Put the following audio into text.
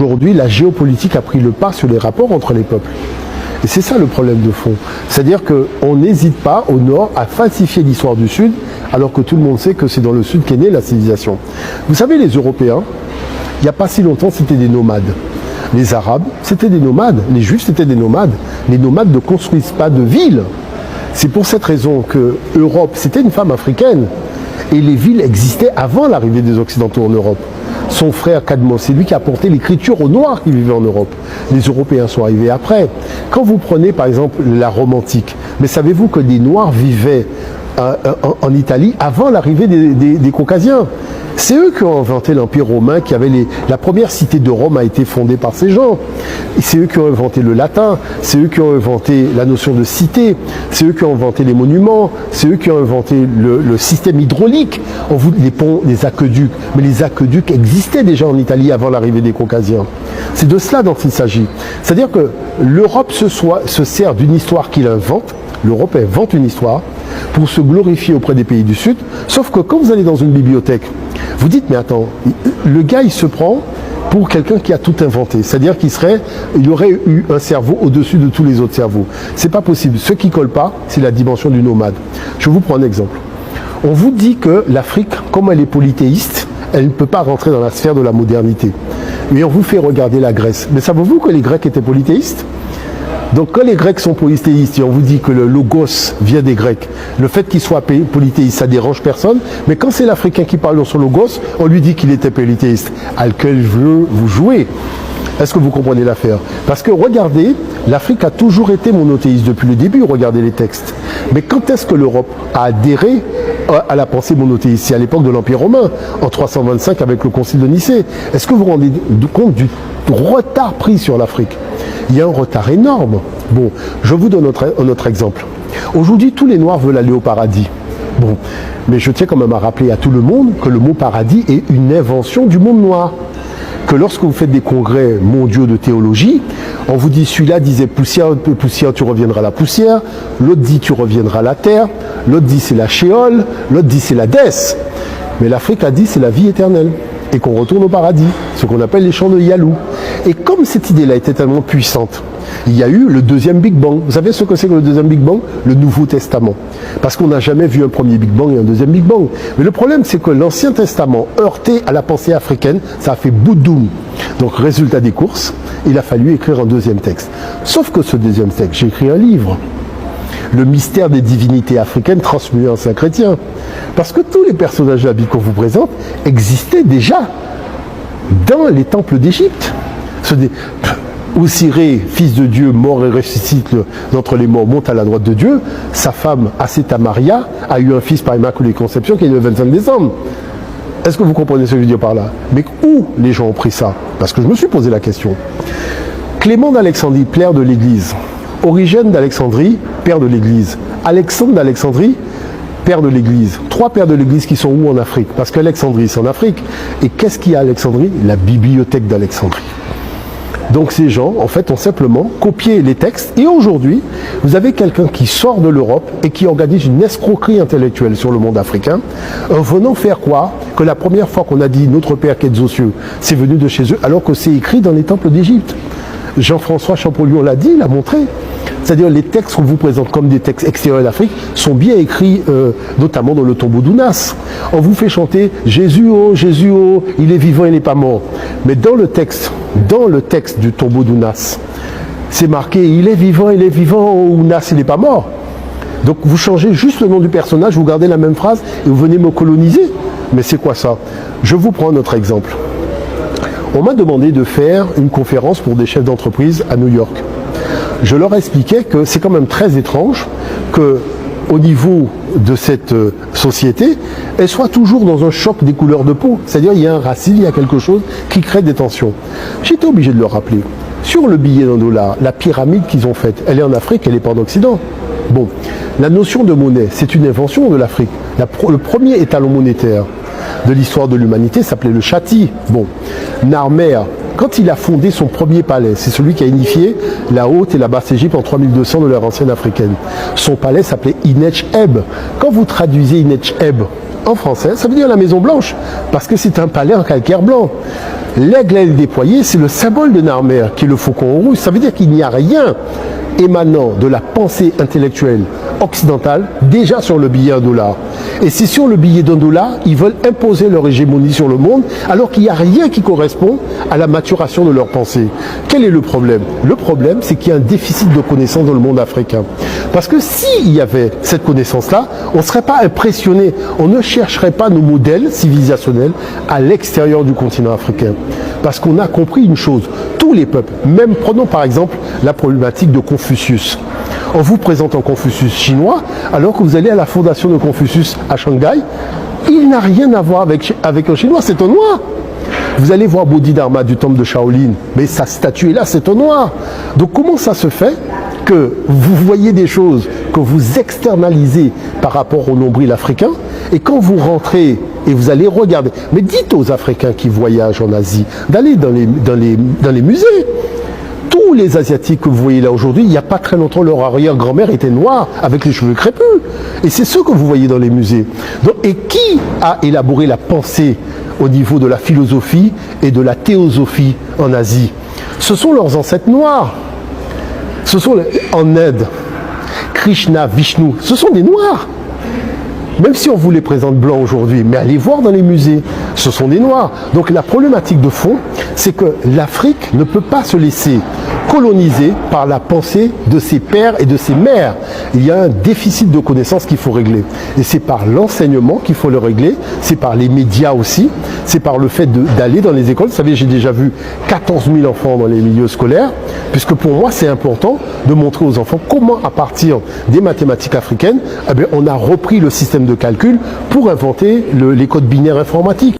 Aujourd'hui, la géopolitique a pris le pas sur les rapports entre les peuples. Et c'est ça le problème de fond. C'est-à-dire qu'on n'hésite pas au Nord à falsifier l'histoire du Sud, alors que tout le monde sait que c'est dans le Sud qu'est née la civilisation. Vous savez, les Européens, il n'y a pas si longtemps, c'était des nomades. Les Arabes, c'était des nomades. Les Juifs, c'était des nomades. Les nomades ne construisent pas de villes. C'est pour cette raison que l'Europe, c'était une femme africaine. Et les villes existaient avant l'arrivée des Occidentaux en Europe. Son frère Cadmos, c'est lui qui a apporté l'écriture aux Noirs qui vivaient en Europe. Les Européens sont arrivés après. Quand vous prenez par exemple la Rome antique, mais savez-vous que des Noirs vivaient en Italie avant l'arrivée des Caucasiens? C'est eux qui ont inventé l'Empire romain, qui avait la première cité de Rome a été fondée par ces gens. C'est eux qui ont inventé le latin, c'est eux qui ont inventé la notion de cité, c'est eux qui ont inventé les monuments, c'est eux qui ont inventé le système hydraulique, les ponts, les aqueducs. Mais les aqueducs existaient déjà en Italie avant l'arrivée des Caucasiens. C'est de cela dont il s'agit. C'est-à-dire que l'Europe se sert d'une histoire qu'il invente. L'Europe invente une histoire pour se glorifier auprès des pays du Sud, sauf que quand vous allez dans une bibliothèque, vous dites, mais attends, le gars il se prend pour quelqu'un qui a tout inventé, c'est-à-dire il aurait eu un cerveau au-dessus de tous les autres cerveaux. C'est pas possible. Ce qui colle pas, c'est la dimension du nomade. Je vous prends un exemple. On vous dit que l'Afrique, comme elle est polythéiste, elle ne peut pas rentrer dans la sphère de la modernité. Mais on vous fait regarder la Grèce. Mais savez-vous que les Grecs étaient polythéistes ? Donc quand les Grecs sont polythéistes et on vous dit que le logos vient des Grecs, le fait qu'il soit polythéiste, ça dérange personne, mais quand c'est l'Africain qui parle dans son logos, on lui dit qu'il était polythéiste. À quel jeu vous jouez ? Est-ce que vous comprenez l'affaire? Parce que regardez, l'Afrique a toujours été monothéiste depuis le début, regardez les textes. Mais quand est-ce que l'Europe a adhéré à la pensée monothéiste? C'est à l'époque de l'Empire romain, en 325 avec le concile de Nicée. Est-ce que vous vous rendez compte du retard pris sur l'Afrique? Il y a un retard énorme. Bon, je vous donne un autre exemple. Aujourd'hui, tous les Noirs veulent aller au paradis. Bon, mais je tiens quand même à rappeler à tout le monde que le mot paradis est une invention du monde noir. Que lorsque vous faites des congrès mondiaux de théologie, on vous dit celui-là disait poussière, poussière, tu reviendras à la poussière, l'autre dit tu reviendras à la terre, l'autre dit c'est la shéol, l'autre dit c'est la dès. Mais l'Afrique a dit c'est la vie éternelle et qu'on retourne au paradis, ce qu'on appelle les champs de Yalou. Et comme cette idée-là était tellement puissante, il y a eu le deuxième Big Bang. Vous savez ce que c'est que le deuxième Big Bang? Le Nouveau Testament. Parce qu'on n'a jamais vu un premier Big Bang et un deuxième Big Bang. Mais le problème, c'est que l'Ancien Testament, heurté à la pensée africaine, ça a fait boudoum. Donc, résultat des courses, il a fallu écrire un deuxième texte. Sauf que ce deuxième texte, j'ai écrit un livre. Le mystère des divinités africaines transmuées en saint chrétien. Parce que tous les personnages de la Bible qu'on vous présente existaient déjà dans les temples d'Égypte. Osiré, fils de Dieu, mort et ressuscite d'entre les morts, monte à la droite de Dieu. Sa femme, Aseta Maria, a eu un fils par Immaculée Conception qui est né le 25 décembre. Est-ce que vous comprenez ce que je veux dire par là? Mais où les gens ont pris ça? Parce que je me suis posé la question. Clément d'Alexandrie, père de l'Église. Origène d'Alexandrie, père de l'Église. Alexandre d'Alexandrie, père de l'Église. Trois pères de l'Église qui sont où en Afrique? Parce qu'Alexandrie, c'est en Afrique. Et qu'est-ce qu'il y a à Alexandrie? La bibliothèque d'Alexandrie. Donc ces gens, en fait, ont simplement copié les textes. Et aujourd'hui, vous avez quelqu'un qui sort de l'Europe et qui organise une escroquerie intellectuelle sur le monde africain, en venant faire croire que la première fois qu'on a dit « Notre Père qui est aux cieux », c'est venu de chez eux, alors que c'est écrit dans les temples d'Égypte. Jean-François Champollion l'a dit, il l'a montré. C'est-à-dire les textes qu'on vous présente comme des textes extérieurs d'Afrique sont bien écrits, notamment dans le tombeau d'Ounas. On vous fait chanter « Jésus, oh, il est vivant, il n'est pas mort ». Mais dans le texte du tombeau d'Ounas, c'est marqué « Il est vivant, oh, Ounas, il n'est pas mort ». Donc vous changez juste le nom du personnage, vous gardez la même phrase et vous venez me coloniser. Mais c'est quoi ça? Je vous prends un autre exemple. On m'a demandé de faire une conférence pour des chefs d'entreprise à New York. Je leur expliquais que c'est quand même très étrange qu'au niveau de cette société, elle soit toujours dans un choc des couleurs de peau. C'est-à-dire il y a un racisme, il y a quelque chose qui crée des tensions. J'étais obligé de leur rappeler. Sur le billet d'$1, la pyramide qu'ils ont faite, elle est en Afrique, elle n'est pas en Occident. Bon, la notion de monnaie, c'est une invention de l'Afrique. Le premier étalon monétaire de l'histoire de l'humanité s'appelait le châti. Bon, Narmer, quand il a fondé son premier palais, c'est celui qui a unifié la Haute et la Basse Égypte en 3200 de l'ère ancienne africaine. Son palais s'appelait Inech Eb. Quand vous traduisez Inech Eb en français, ça veut dire la Maison Blanche, parce que c'est un palais en calcaire blanc. L'aigle aile déployée, c'est le symbole de Narmer, qui est le faucon rouge. Ça veut dire qu'il n'y a rien émanant de la pensée intellectuelle occidentale déjà sur le billet $1. Et c'est sur le billet $1, ils veulent imposer leur hégémonie sur le monde, alors qu'il n'y a rien qui correspond à la maturation de leur pensée. Quel est le problème? Le problème, c'est qu'il y a un déficit de connaissance dans le monde africain. Parce que s'il y avait cette connaissance-là, on ne serait pas impressionné, on ne chercherait pas nos modèles civilisationnels à l'extérieur du continent africain. Parce qu'on a compris une chose, tous les peuples, même prenons par exemple la problématique de Confucius. On vous présente un Confucius chinois, alors que vous allez à la fondation de Confucius à Shanghai, il n'a rien à voir avec un chinois, c'est un noir. Vous allez voir Bodhidharma du temple de Shaolin, mais sa statue est là, c'est un noir. Donc comment ça se fait que vous voyez des choses que vous externalisez par rapport au nombril africain, et quand vous rentrez et vous allez regarder, mais dites aux Africains qui voyagent en Asie d'aller dans les musées. Tous les Asiatiques que vous voyez là aujourd'hui, il n'y a pas très longtemps, leur arrière-grand-mère était noire avec les cheveux crépus. Et c'est ce que vous voyez dans les musées. Donc, et qui a élaboré la pensée au niveau de la philosophie et de la théosophie en Asie? Ce sont leurs ancêtres noirs. Ce sont en Inde, Krishna, Vishnu, ce sont des noirs. Même si on vous les présente blancs aujourd'hui, mais allez voir dans les musées, ce sont des noirs. Donc la problématique de fond, c'est que l'Afrique ne peut pas se laisser coloniser par la pensée de ses pères et de ses mères. Il y a un déficit de connaissances qu'il faut régler. Et c'est par l'enseignement qu'il faut le régler, c'est par les médias aussi, c'est par le fait d'aller dans les écoles. Vous savez, j'ai déjà vu 14 000 enfants dans les milieux scolaires, puisque pour moi, c'est important de montrer aux enfants comment, à partir des mathématiques africaines, eh bien, on a repris le système de calcul pour inventer les codes binaires informatiques.